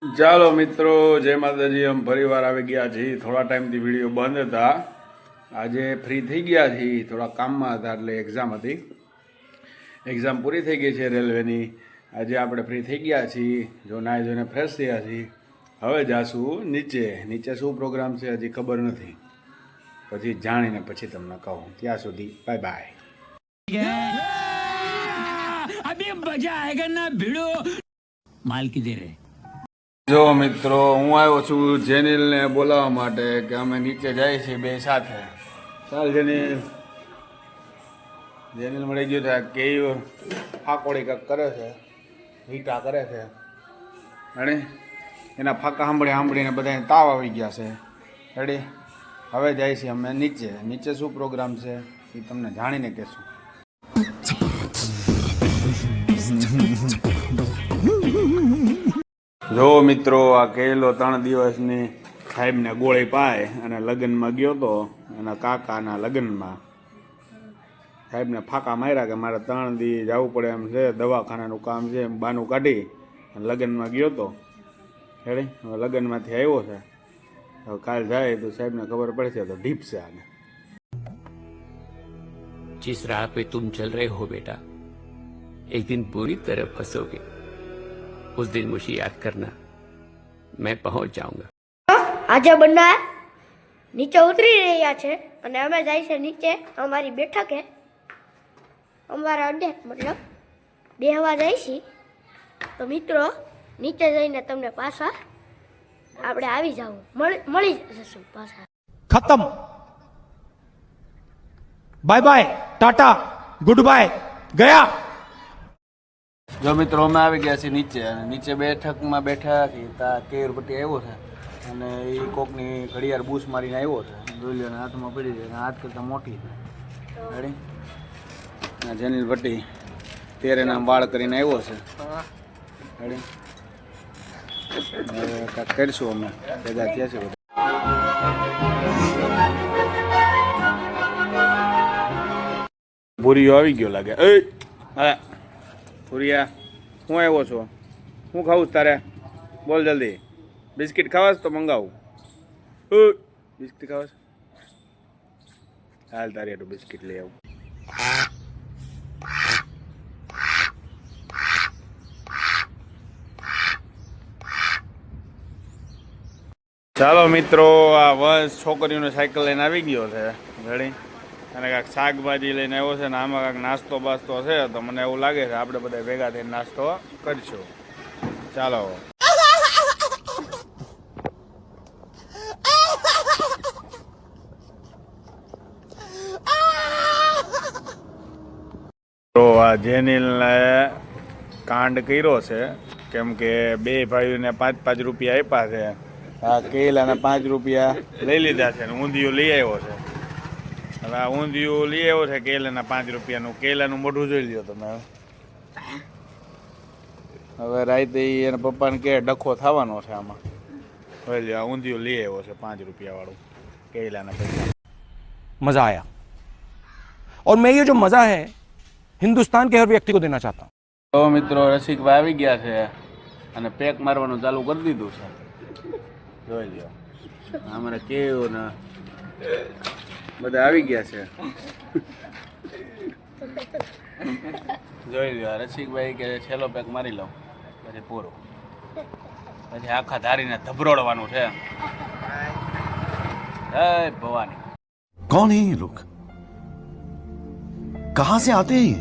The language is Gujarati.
ચાલો મિત્રો, જય માતાજી. हम ફરીવાર આવી ગયા છીએ. થોડા ટાઈમથી વિડીયો બંધ હતા. આજે ફ્રી થઈ ગયા છીએ. થોડા કામમાં હતા એટલે એક્ઝામ હતી. એક્ઝામ પૂરી થઈ ગઈ છે રેલવેની. આજે આપણે ફ્રી થઈ ગયા છીએ. જો નાહી ધોઈને ફ્રેશ થયા છીએ. હવે જાશું નીચે. નીચે શું પ્રોગ્રામ છે હજી ખબર નથી. પછી જાણીને પછી તમને કહું. ત્યાં સુધી બાય બાય. अभी मजा आएगा ना भिड़ो माल की दे रहे। જો મિત્રો, હું આવ્યો છું જેનિલને બોલાવવા માટે કે અમે નીચે જઈએ છીએ બે સાથે. ચાલ જેનિલ. જેનિલ મળી ગયું છે. કેવી ફાકોડી કંઈક કરે છે, હીટા કરે છે અને એના ફાંકા સાંભળીને બધાને તાવ આવી ગયા છે. રેડી? હવે જાય છે અમે નીચે. નીચે શું પ્રોગ્રામ છે એ તમને જાણીને કહેશું. જો મિત્રો, આ કહેલો 3 દિવસની સાહેબને ગોળી પાય અને લગ્નમાં ગયો તો એના કાકાના લગ્નમાં. સાહેબને ફાંકા માર્યા કે મારે 3 દી જવું પડે એમ છે, દવાખાનાનું કામ છે, એમ બાનું કાઢી અને લગ્નમાં ગયો તો. હેડી? હવે લગ્નમાંથી આવ્યો છે. હવે કાલ જાય તો સાહેબને ખબર પડશે તો ઢીપશે આને. जिस राह पे तुम चल रहे हो बेटा, एक दिन पूरी तरह फंसोगे. उस दिन मुझे याद करना, मैं पहुंच जाऊंगा. આજે બંને નીચે ઉતરી રહ્યા છે અને અમે જાય છે નીચે અમારી બેઠકે, અમારા અડ્ડે, મતલબ બેહવા જાય છે. તો મિત્રો, નીચે જઈને તમને પાછા આપણે આવી જાવ, મળી જશું પાછા. खत्म. Bye bye, tata, goodbye, गया. જો મિત્રો, અમે આવી ગયા છીએ નીચે. અને નીચે બેઠકમાં બેઠા છીએ ત્યાં કેરપટ્ટી આવ્યો છે અને એ કોકની ઘડિયાળ બૂસ મારીને આવ્યો છે. દોલીઓને હાથમાં પડી છે. હાથ કરતાં મોટી છે. રેડી? જેનિલ ભટ્ટી તેરેના વાળ કરીને આવ્યો છે. રેડી? કાંઈક કરીશું અમે ભેગા થયા છે બધા. ભૂરીઓ આવી ગયો લાગે. હા ભૂરિયા, હું આવ્યો છો. હું ખાવું તારે? બોલ જલ્દી. બિસ્કિટ ખાવાસ તો મંગાવું. બિસ્કિટ ખાવાસ? હાલ તારી એટલું બિસ્કિટ લઈ આવું. ચાલો મિત્રો, આ વંશ છોકરીઓને સાયકલ લઈને આવી ગયો છે. રેડી? અને કાંઈક શાકભાજી લઈને આવ્યો છે ને આમાં કાંઈક નાસ્તો બાસ્તો છે. તો મને એવું લાગે છે આપણે બધા ભેગા થઈને નાસ્તો કરીશું. ચાલો. તો આ જેનિલને કાંડ કર્યો છે કેમ કે 2 ભાઈઓને 5-5 રૂપિયા આપ્યા છે. આ કેલાના 5 રૂપિયા લઈ લીધા છે ને ઊંધિયું લઈ આવ્યો છે. હવે આ ઊંધિયું લઈ આવ્યો છે કેલાના 5 રૂપિયાનું. કેલાનું મોઢું જોઈ લ્યો તમે. હવે રાતે એના પપ્પાને કે ડખો થવાનો છે આમાં. હવે આ ઊંધિયું લઈ આવ્યો છે 5 રૂપિયા વાળું કેલાના પૈસા. मजा आया और मैं ये जो मजा है हिंदुस्तान के हर व्यक्ति को देना चाहता हूँ. તો મિત્રો, રસિકભાઈ આવી ગયા છે અને પેક મારવાનું ચાલુ કરી દીધું છે. જોઈ લ્યો. અમારે કેવું ને બધા આવી ગયા છે. જોઈ લ્યો. રસિકભાઈ કે છેલ્લો પેક મારી લઉં પછી પૂરું. પછી આખા ધારીને ધબરોડવાનું છે. જય ભવાની. कौन है ये लोग? कहां से आते हैं ये?